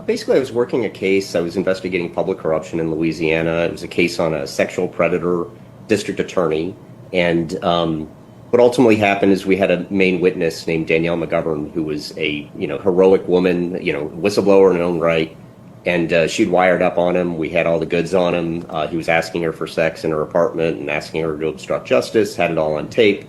Basically, I was working a case. I was investigating public corruption in Louisiana. It was a case on a sexual predator district attorney. And what ultimately happened is we had a main witness named Danielle McGovern, who was a heroic woman, whistleblower in her own right. And she'd wired up on him. We had all the goods on him. He was asking her for sex in her apartment and asking her to obstruct justice. Had it all on tape.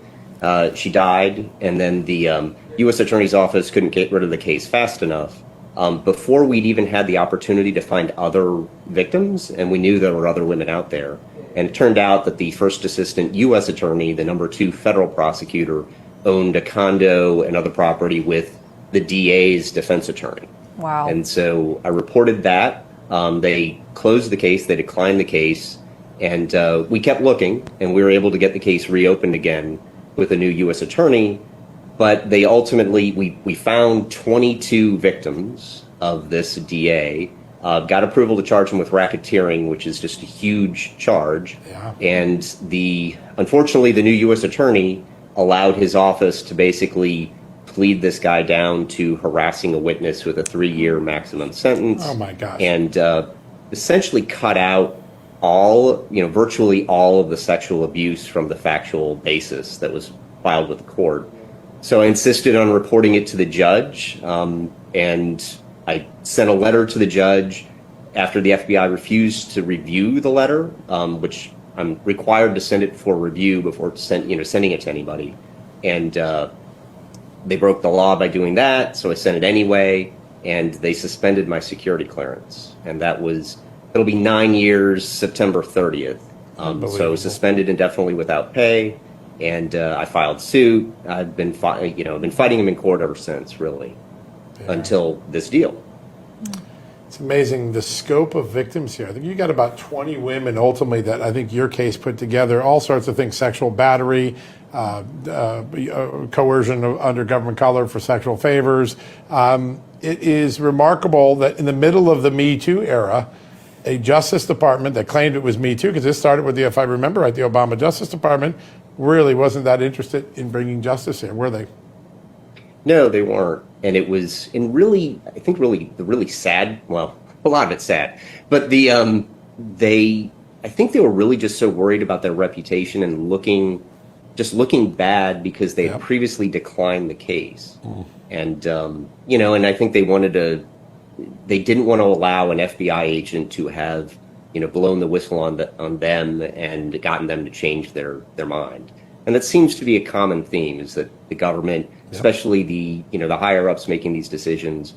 She died, and then the U.S. Attorney's Office couldn't get rid of the case fast enough. Before we'd even had the opportunity to find other victims, and we knew there were other women out there. And it turned out that the first assistant U.S. attorney, the #2 federal prosecutor, owned a condo and other property with the DA's defense attorney. Wow. And so I reported that. They closed the case, they declined the case, and we kept looking, and we were able to get the case reopened again with a new U.S. attorney. But they ultimately, we found 22 victims of this DA, got approval to charge him with racketeering, which is just a huge charge. Yeah. And unfortunately, the new U.S. attorney allowed his office to basically plead this guy down to harassing a witness with a 3-year maximum sentence. Oh my gosh. And essentially cut out virtually all of the sexual abuse from the factual basis that was filed with the court. So I insisted on reporting it to the judge, and I sent a letter to the judge after the FBI refused to review the letter, which I'm required to send it for review before sending it to anybody. And they broke the law by doing that, so I sent it anyway, and they suspended my security clearance. And it'll be 9 years, September 30th. So suspended indefinitely without pay. And I filed suit. I've been fighting him in court ever since, really, until this deal. It's amazing the scope of victims here. I think you got about 20 women ultimately that I think your case put together, all sorts of things, sexual battery, coercion under government color for sexual favors. It is remarkable that in the middle of the Me Too era, a Justice Department that claimed it was Me Too, because this started with if I remember right, the Obama Justice Department, really wasn't that interested in bringing justice here, were they? No, they weren't. And it was, I think the really sad, well, a lot of it's sad, but I think they were really just so worried about their reputation and looking bad because they had previously declined the case. And, and I think they didn't want to allow an FBI agent to have, blown the whistle on them and gotten them to change their mind. And that seems to be a common theme, is that the government, especially the higher ups making these decisions,